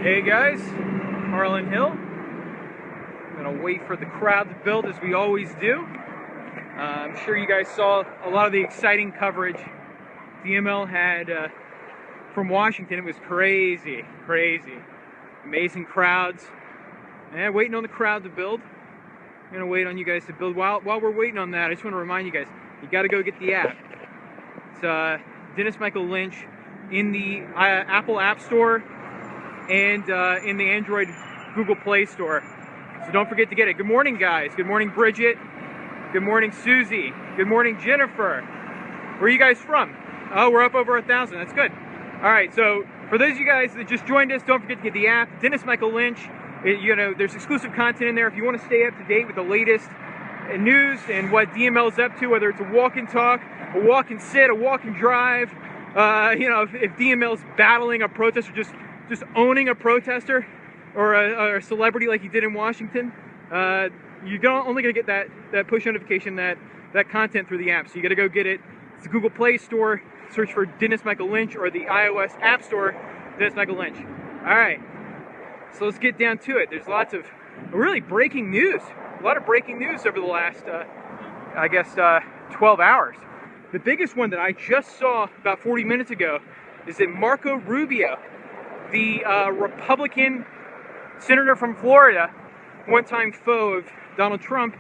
Hey guys, Harlan Hill. I'm gonna wait for the crowd to build as we always do. I'm sure you guys saw a lot of the exciting coverage DML had from Washington. It was crazy. Amazing crowds. And waiting on the crowd to build. I'm gonna wait on you guys to build. While we're waiting on that, I just want to remind you guys, you gotta go get the app. It's Dennis Michael Lynch in the Apple App Store and in the Android Google Play Store. So don't forget to get it. Good morning, guys. Good morning, Bridget. Good morning, Susie. Good morning, Jennifer. Where are you guys from? Oh, we're up over 1,000. That's good. All right, so for those of you guys that just joined us, don't forget to get the app. Dennis Michael Lynch. There's exclusive content in there. If you want to stay up to date with the latest news and what DML is up to, whether it's a walk and talk, a walk and sit, a walk and drive, if DML's battling a protester, just owning a protester or a celebrity like he did in Washington, you're only going to get that push notification, that content through the app. So you got to go get it. It's the Google Play Store. Search for Dennis Michael Lynch, or the iOS App Store, Dennis Michael Lynch. All right, so let's get down to it. There's lots of really breaking news. A lot of breaking news over the last, 12 hours. The biggest one that I just saw about 40 minutes ago is that Marco Rubio, the Republican senator from Florida, one-time foe of Donald Trump,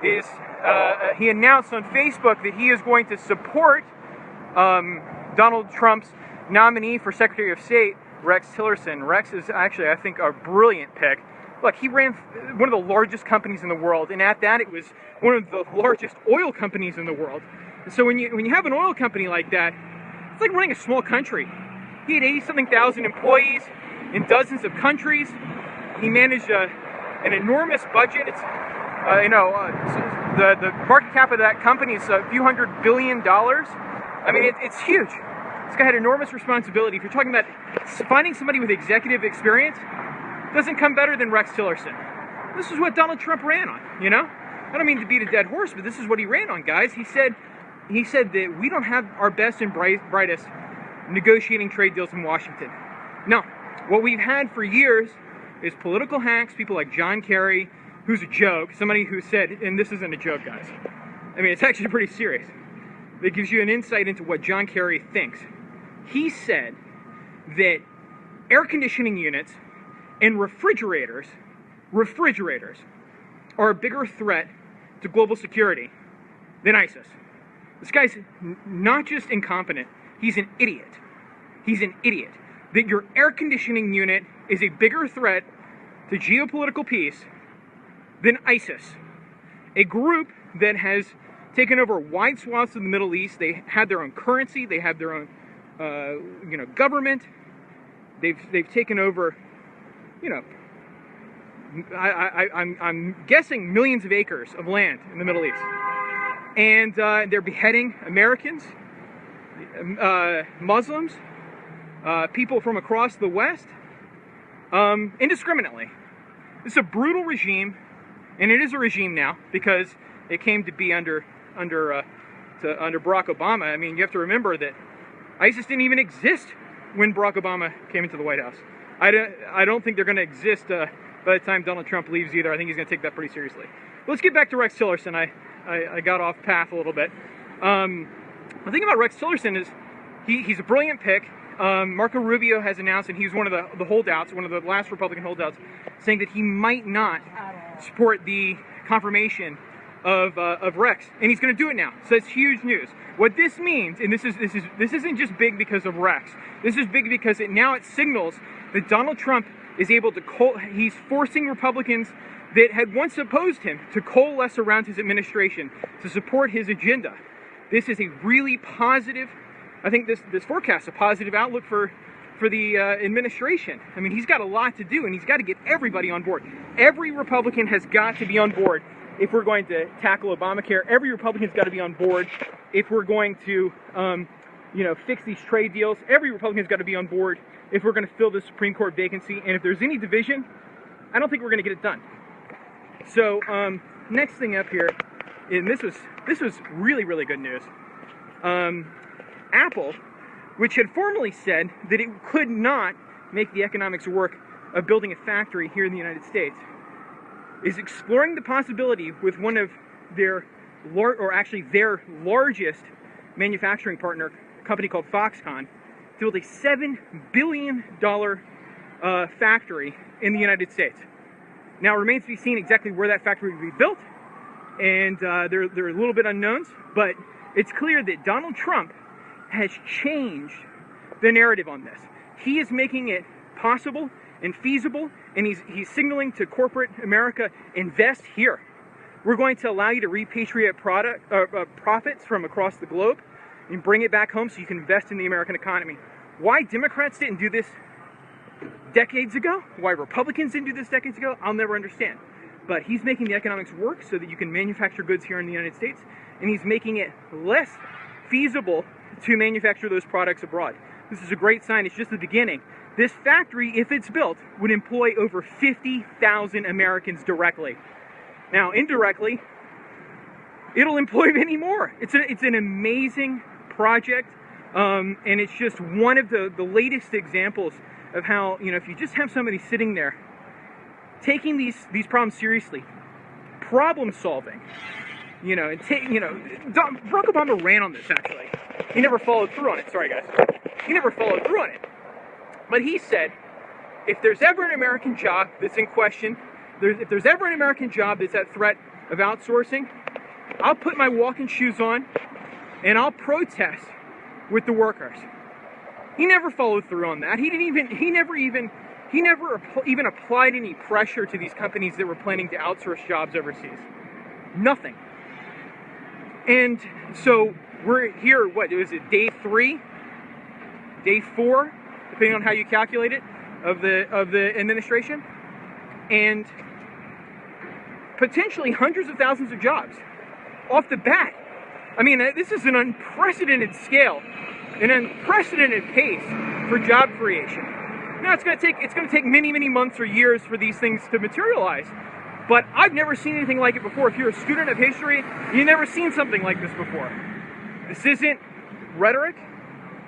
he announced on Facebook that he is going to support Donald Trump's nominee for Secretary of State, Rex Tillerson. Rex is actually, I think, a brilliant pick. Look, he ran one of the largest companies in the world, and at that, it was one of the largest oil companies in the world. And so when you have an oil company like that, it's like running a small country. He had 80-something thousand employees in dozens of countries. He managed an enormous budget. It's the market cap of that company is a few $100 billion. I mean, it's huge. This guy had enormous responsibility. If you're talking about finding somebody with executive experience, doesn't come better than Rex Tillerson. This is what Donald Trump ran on, I don't mean to beat a dead horse, but this is what he ran on, guys. He said that we don't have our best and brightest negotiating trade deals in Washington. No, what we've had for years is political hacks, people like John Kerry, who's a joke, somebody who said, and this isn't a joke, guys. I mean, it's actually pretty serious. That gives you an insight into what John Kerry thinks. He said that air conditioning units and refrigerators are a bigger threat to global security than ISIS. This guy's not just incompetent, he's an idiot. He's an idiot. That your air conditioning unit is a bigger threat to geopolitical peace than ISIS, a group that has taken over wide swaths of the Middle East. They had their own currency, they have their own government. They've taken over, I'm guessing millions of acres of land in the Middle East. And they're beheading Americans, Muslims, people from across the West, indiscriminately. It's a brutal regime, and it is a regime now because it came to be under Barack Obama. I mean, you have to remember that ISIS didn't even exist when Barack Obama came into the White House. I don't think they're going to exist by the time Donald Trump leaves either. I think he's going to take that pretty seriously. But let's get back to Rex Tillerson. I got off path a little bit. The thing about Rex Tillerson is he's a brilliant pick. Marco Rubio has announced, and he's one of the holdouts, one of the last Republican holdouts, saying that he might not support the confirmation of Rex, and he's going to do it now. So it's huge news. What this means, and this isn't just big because of Rex. This is big because it signals that Donald Trump is able to he's forcing Republicans that had once opposed him to coalesce around his administration to support his agenda. This is a really positive, I think this forecasts a positive outlook for the administration. I mean, he's got a lot to do, and he's got to get everybody on board. Every Republican has got to be on board if we're going to tackle Obamacare. Every Republican's got to be on board if we're going to, fix these trade deals. Every Republican's got to be on board if we're going to fill the Supreme Court vacancy. And if there's any division, I don't think we're going to get it done. So, next thing up here, and this was really, really good news. Apple, which had formally said that it could not make the economics work of building a factory here in the United States is exploring the possibility with one of their their largest manufacturing partner, a company called Foxconn, to build a $7 billion factory in the United States. Now, it remains to be seen exactly where that factory will be built, and there are a little bit unknowns, but it's clear that Donald Trump has changed the narrative on this. He is making it possible and feasible, and he's signaling to corporate America, invest here. We're going to allow you to repatriate profits from across the globe and bring it back home so you can invest in the American economy. Why Democrats didn't do this decades ago, why Republicans didn't do this decades ago, I'll never understand. But he's making the economics work so that you can manufacture goods here in the United States, and he's making it less feasible to manufacture those products abroad. This is a great sign. It's just the beginning. This factory, if it's built, would employ over 50,000 Americans directly. Now, indirectly, it'll employ many more. It's an amazing project, and it's just one of the latest examples of how, if you just have somebody sitting there taking these problems seriously, problem solving, and Barack Obama ran on this, actually. He never followed through on it. Sorry, guys. He never followed through on it. But he said, if there's ever an American job that's in question, if there's ever an American job that's at threat of outsourcing, I'll put my walking shoes on and I'll protest with the workers. He never followed through on that. He never even applied any pressure to these companies that were planning to outsource jobs overseas. Nothing. And so we're here, what is it, day 3? Day 4, depending on how you calculate it, of the administration, and potentially hundreds of thousands of jobs off the bat. I mean, this is an unprecedented scale, an unprecedented pace for job creation. Now, it's going to take many months or years for these things to materialize, but I've never seen anything like it before. If you're a student of history, you've never seen something like this before. This isn't rhetoric.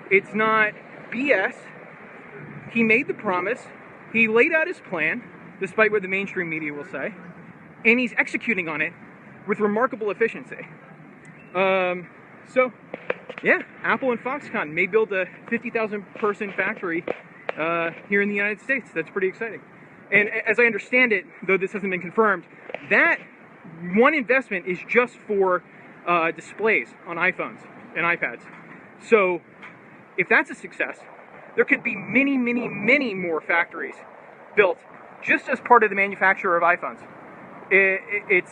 It's not BS. He made the promise. He laid out his plan, despite what the mainstream media will say, and he's executing on it with remarkable efficiency. So, yeah, Apple and Foxconn may build a 50,000 person factory here in the United States. That's pretty exciting. And as I understand it, though this hasn't been confirmed, that one investment is just for displays on iPhones and iPads. So, if that's a success, there could be many more factories built just as part of the manufacture of iPhones. It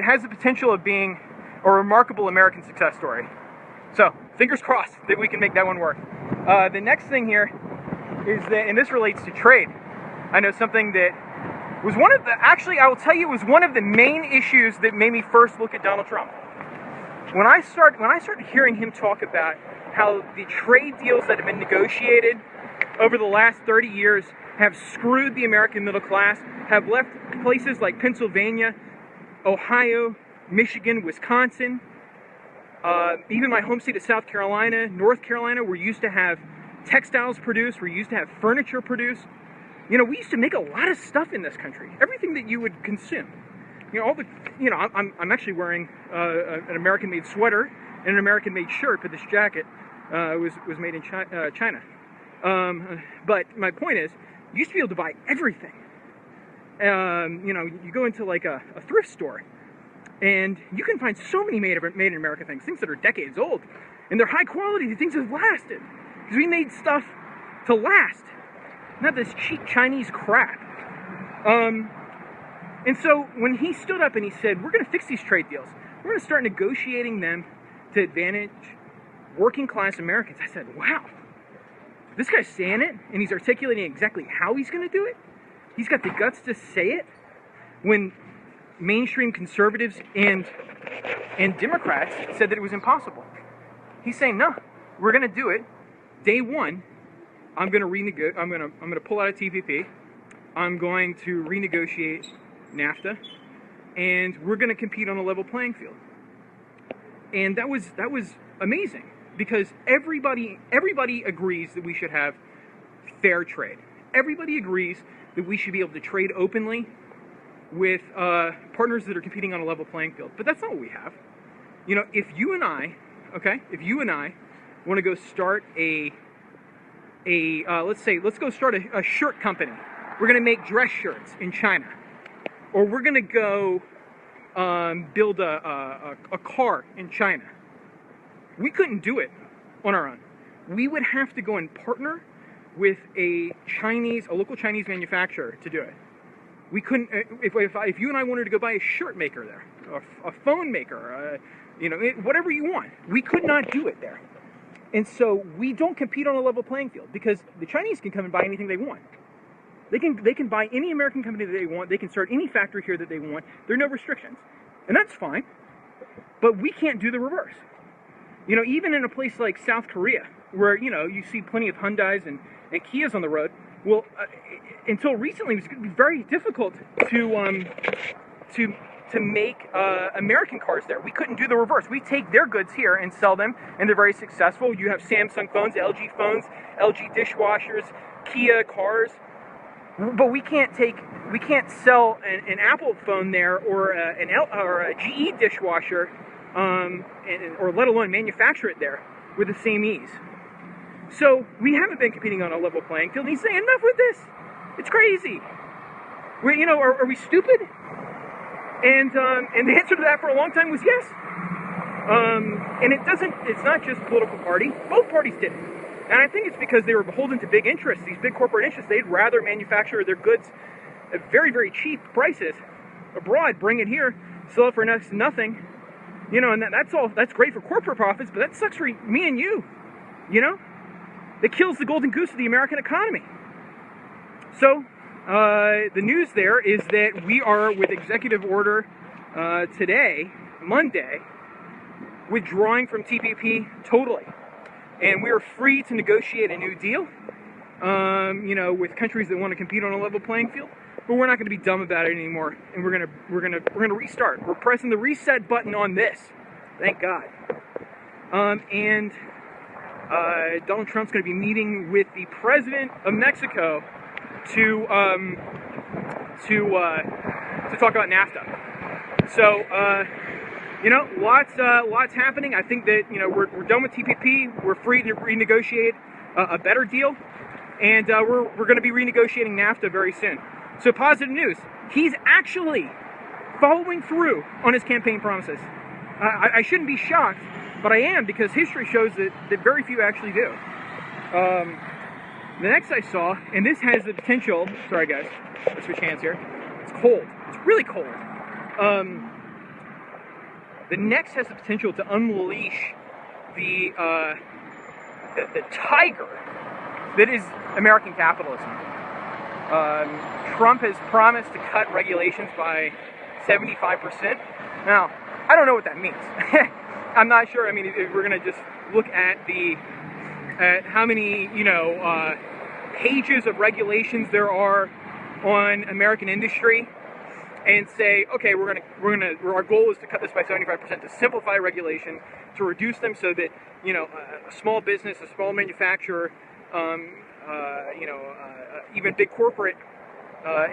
has the potential of being a remarkable American success story. So, fingers crossed that we can make that one work. The next thing here is that, and this relates to trade. I know something that was I will tell you, it was one of the main issues that made me first look at Donald Trump. When I started hearing him talk about how the trade deals that have been negotiated over the last 30 years have screwed the American middle class, have left places like Pennsylvania, Ohio, Michigan, Wisconsin, even my home state of South Carolina, North Carolina, we used to have textiles produced, we used to have furniture produced. We used to make a lot of stuff in this country, everything that you would consume. I'm actually wearing an American-made sweater and an American-made shirt, but this jacket was made in China. But my point is, you used to be able to buy everything. You go into like a thrift store, and you can find so many made in America things that are decades old, and they're high quality. Things have lasted because we made stuff to last, not this cheap Chinese crap. And so when he stood up and he said, we're going to fix these trade deals, we're going to start negotiating them to advantage working class Americans, I said, wow, this guy's saying it, and he's articulating exactly how he's going to do it. He's got the guts to say it when mainstream conservatives and Democrats said that it was impossible. He's saying, no, we're going to do it. Day one, I'm going to pull out of TPP. I'm going to renegotiate NAFTA, and we're going to compete on a level playing field. And that was amazing, because everybody agrees that we should have fair trade. Everybody agrees that we should be able to trade openly with partners that are competing on a level playing field. But that's not what we have. You know, if you and I want to go start let's go start a shirt company. We're going to make dress shirts in China. Or we're going to go build a car in China. We couldn't do it on our own. We would have to go and partner with a local Chinese manufacturer to do it. We couldn't, if you and I wanted to go buy a shirt maker there, a phone maker, whatever you want, we could not do it there. And so we don't compete on a level playing field because the Chinese can come and buy anything they want. They can buy any American company that they want. They can start any factory here that they want. There are no restrictions. And that's fine. But we can't do the reverse. You know, even in a place like South Korea, where, you know, you see plenty of Hyundais and Kias on the road, well, until recently, it was very difficult to make American cars there. We couldn't do the reverse. We take their goods here and sell them, and they're very successful. You have Samsung phones, LG dishwashers, Kia cars. But we can't sell an Apple phone there or a GE dishwasher, or let alone manufacture it there with the same ease. So we haven't been competing on a level playing field. And he's saying, enough with this. It's crazy. Are we stupid? And the answer to that for a long time was yes. And it's not just political party. Both parties did it. And I think it's because they were beholden to big interests, these big corporate interests. They'd rather manufacture their goods at very, very cheap prices abroad, bring it here, sell it for next to nothing. You know, and that's great for corporate profits, but that sucks for me and you. You know? That kills the golden goose of the American economy. So, the news there is that we are, with executive order today, Monday, withdrawing from TPP totally. And we are free to negotiate a new deal, with countries that want to compete on a level playing field. But we're not going to be dumb about it anymore, and we're gonna restart. We're pressing the reset button on this. Thank God. Donald Trump's going to be meeting with the president of Mexico to talk about NAFTA. So, lots happening. I think that, we're done with TPP. We're free to renegotiate a better deal. And we're going to be renegotiating NAFTA very soon. So positive news. He's actually following through on his campaign promises. I shouldn't be shocked, but I am, because history shows that very few actually do. The next I saw, and this has the potential... Sorry, guys. Let's switch hands here. It's cold. It's really cold. The next has the potential to unleash the tiger that is American capitalism. Trump has promised to cut regulations by 75%. Now, I don't know what that means. I'm not sure. I mean, if we're going to just look at how many, pages of regulations there are on American industry, and say, okay, our goal is to cut this by 75%, to simplify regulations, to reduce them so that, a small business, a small manufacturer, even big corporate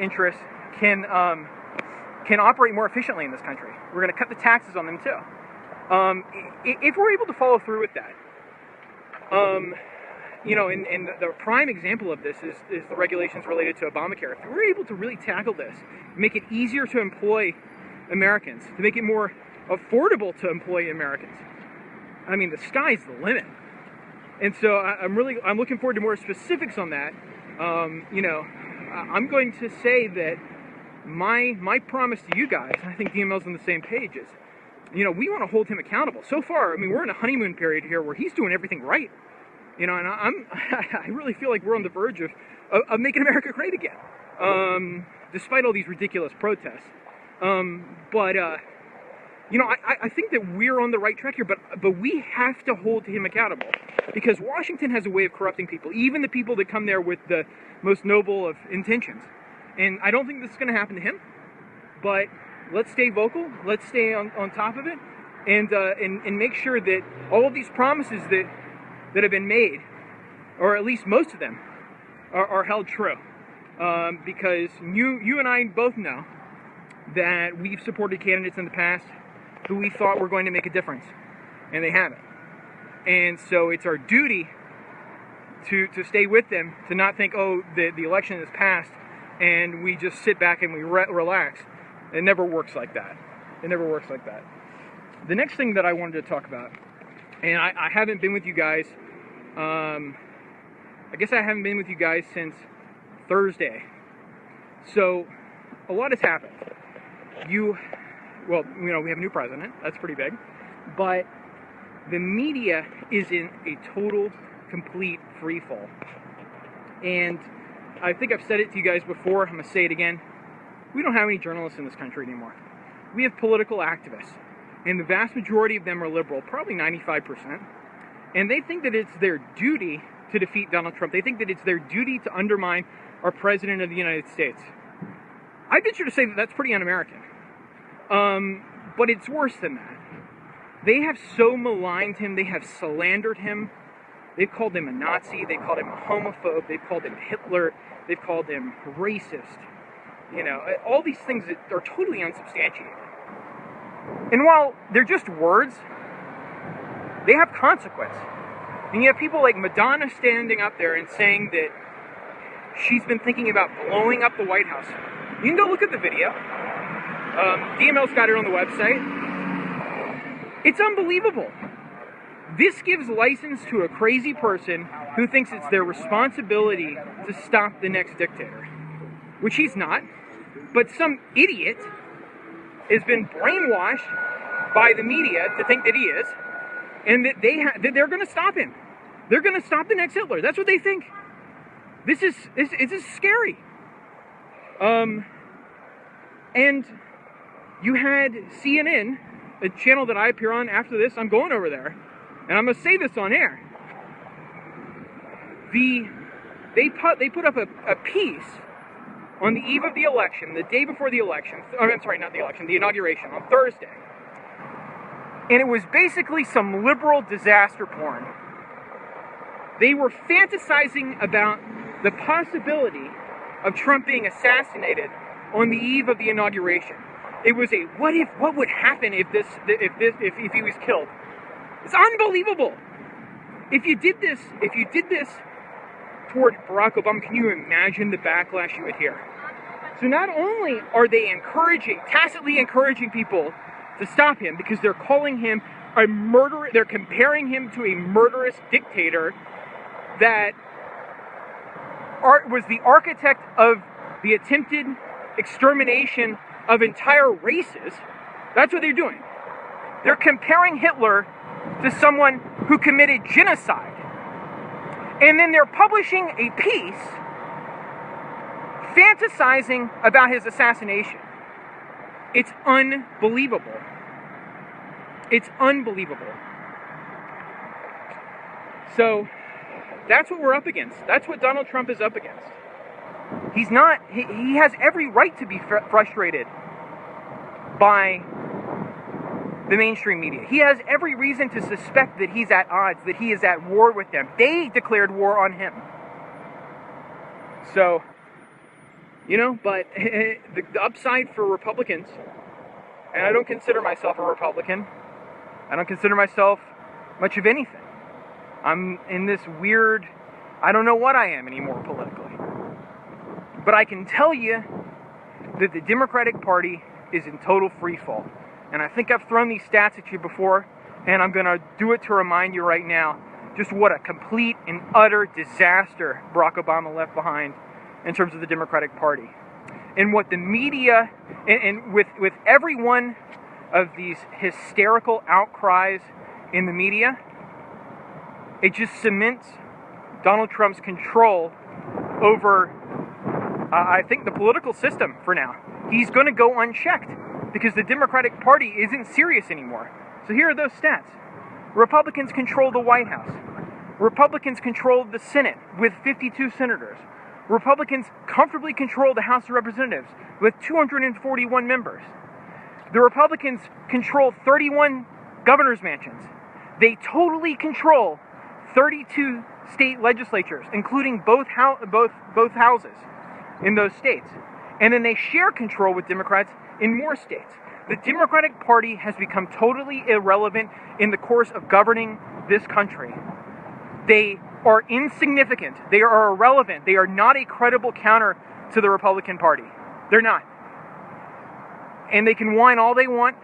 interests can operate more efficiently in this country. We're going to cut the taxes on them too. If we're able to follow through with that, and the prime example of this is the regulations related to Obamacare. If we're able to really tackle this, make it easier to employ Americans, to make it more affordable to employ Americans, I mean, the sky's the limit. And so I'm looking forward to more specifics on that. I'm going to say that my promise to you guys, and I think DML's on the same page, is, we want to hold him accountable. So far, I mean, we're in a honeymoon period here where he's doing everything right. And I really feel like we're on the verge of making America great again, despite all these ridiculous protests. I think that we're on the right track here, but we have to hold him accountable, because Washington has a way of corrupting people, even the people that come there with the most noble of intentions. And I don't think this is going to happen to him, but let's stay vocal, let's stay on top of it, and make sure that all of these promises that have been made, or at least most of them, are held true. Because you and I both know that we've supported candidates in the past who we thought were going to make a difference, and they haven't. And so it's our duty to stay with them, to not think, oh, the election is passed, and we just sit back and we relax. It never works like that. It never works like that. The next thing that I wanted to talk about, and I haven't been with you guys, I guess I haven't been with you guys since Thursday. So a lot has happened. We have a new president. That's pretty big. But the media is in a total, complete free fall. And I think I've said it to you guys before. I'm going to say it again. We don't have any journalists in this country anymore. We have political activists. And the vast majority of them are liberal, probably 95%. And they think that it's their duty to defeat Donald Trump. They think that it's their duty to undermine our President of the United States. I venture to say that that's pretty un-American. But it's worse than that. They have so maligned him. They have slandered him. They've called him a Nazi. They've called him a homophobe. They've called him Hitler. They've called him racist. You know, all these things that are totally unsubstantiated. And while they're just words, they have consequence. And you have people like Madonna standing up there and saying that she's been thinking about blowing up the White House. You can go look at the video. DML's got it on the website. It's unbelievable. This gives license to a crazy person who thinks it's their responsibility to stop the next dictator. Which he's not. But some idiot has been brainwashed by the media to think that he is. And that they're going to stop him. They're going to stop the next Hitler. That's what they think. This is scary. And you had CNN, a channel that I appear on after this. I'm going over there, and I'm going to say this on air. They put up a piece on the eve of the election, the day before the election. I'm sorry, not the election, the inauguration on Thursday. And it was basically some liberal disaster porn. They were fantasizing about the possibility of Trump being assassinated on the eve of the inauguration. It was a what would happen if he was killed? It's unbelievable. If you did this toward Barack Obama, can you imagine the backlash you would hear? So not only are they tacitly encouraging people to stop him because they're calling him a murderer, they're comparing him to a murderous dictator that was the architect of the attempted extermination of entire races. That's what they're doing. They're comparing Hitler to someone who committed genocide. And then they're publishing a piece fantasizing about his assassination. It's unbelievable. It's unbelievable. So, that's what we're up against. That's what Donald Trump is up against. He has every right to be frustrated by the mainstream media. He has every reason to suspect that he's at odds, that he is at war with them. They declared war on him. So, but the upside for Republicans, and I don't consider myself a Republican. I don't consider myself much of anything. I'm in this weird, I don't know what I am anymore politically. But I can tell you that the Democratic Party is in total freefall. And I think I've thrown these stats at you before, and I'm going to do it to remind you right now just what a complete and utter disaster Barack Obama left behind in terms of the Democratic Party. And what the media, and with every one of these hysterical outcries in the media, it just cements Donald Trump's control over, I think, the political system for now. He's going to go unchecked because the Democratic Party isn't serious anymore. So here are those stats. Republicans control the White House. Republicans control the Senate with 52 senators. Republicans comfortably control the House of Representatives with 241 members. The Republicans control 31 governor's mansions. They totally control 32 state legislatures, including both houses in those states. And then they share control with Democrats in more states. The Democratic Party has become totally irrelevant in the course of governing this country. They are insignificant. They are irrelevant. They are not a credible counter to the Republican Party. They're not. And they can whine all they want.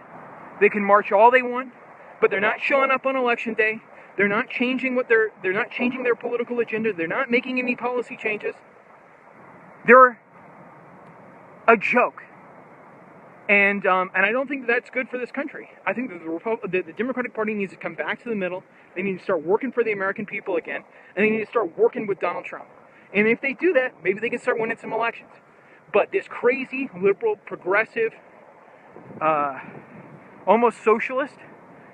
They can march all they want, but they're not showing up on election day. They're not changing they're not changing their political agenda. They're not making any policy changes. They're a joke. And I don't think that's good for this country. I think that the Democratic Party needs to come back to the middle. They need to start working for the American people again. And they need to start working with Donald Trump. And if they do that, maybe they can start winning some elections. But this crazy, liberal, progressive, almost socialist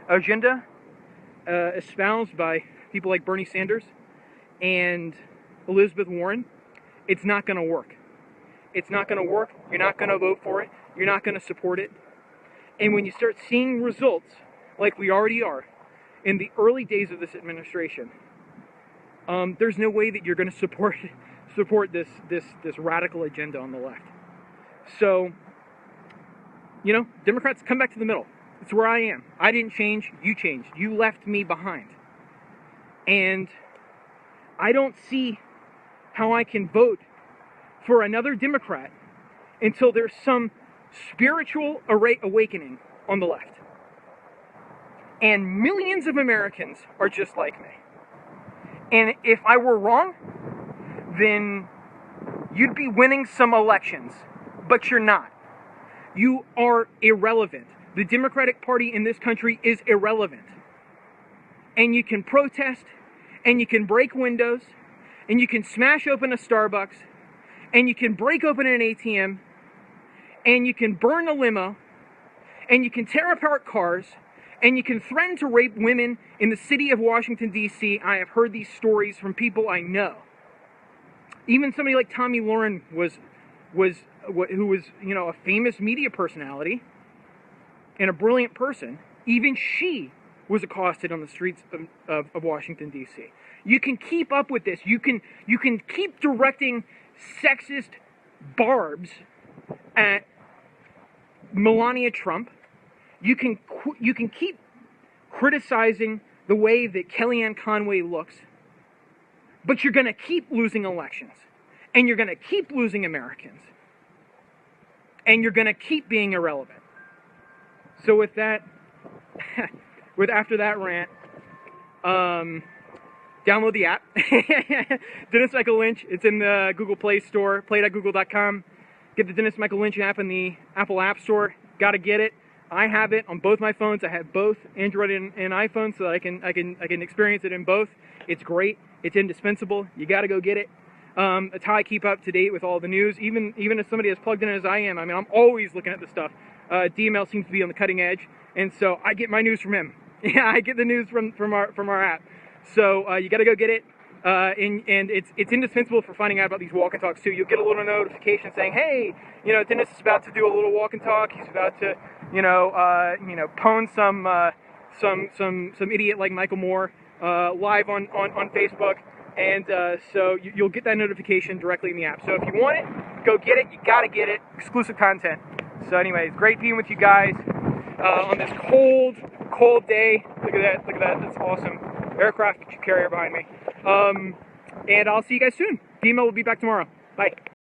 agenda espoused by people like Bernie Sanders and Elizabeth Warren, it's not going to work. It's not going to work. You're not going to vote for it. You're not going to support it. And when you start seeing results, like we already are, in the early days of this administration, there's no way that you're going to support this radical agenda on the left. So, Democrats, come back to the middle. It's where I am. I didn't change. You changed. You left me behind. And I don't see how I can vote for another Democrat until there's some spiritual awakening on the left. And millions of Americans are just like me. And if I were wrong, then you'd be winning some elections. But you're not. You are irrelevant. The Democratic Party in this country is irrelevant. And you can protest, and you can break windows, and you can smash open a Starbucks, and you can break open an ATM, and you can burn a limo, and you can tear apart cars, and you can threaten to rape women in the city of Washington, D.C. I have heard these stories from people I know. Even somebody like Tommy Lauren who was a famous media personality and a brilliant person. Even she was accosted on the streets of Washington, D.C. You can keep up with this. You can keep directing sexist barbs at Melania Trump. You can keep criticizing the way that Kellyanne Conway looks, but you're going to keep losing elections, and you're going to keep losing Americans, and you're going to keep being irrelevant. So with that, after that rant, download the app, Dennis Michael Lynch. It's in the Google Play Store, play.google.com. Get the Dennis Michael Lynch app in the Apple App Store. Got to get it. I have it on both my phones. I have both Android and iPhone, so that I can experience it in both. It's great. It's indispensable. You got to go get it. It's how I keep up to date with all the news. Even if somebody as plugged in as I am, I'm always looking at the stuff. DML seems to be on the cutting edge, and so I get my news from him. Yeah, I get the news from our app. So you got to go get it. And it's indispensable for finding out about these walk and talks too. You'll get a little notification saying, "Hey, Dennis is about to do a little walk and talk. He's about to, pwn some idiot like Michael Moore live on Facebook." And so you'll get that notification directly in the app. So if you want it, go get it. You got to get it. Exclusive content. So anyways, great being with you guys on this cold day. Look at that. That's awesome. Aircraft carrier behind me. And I'll see you guys soon. DML will be back tomorrow. Bye.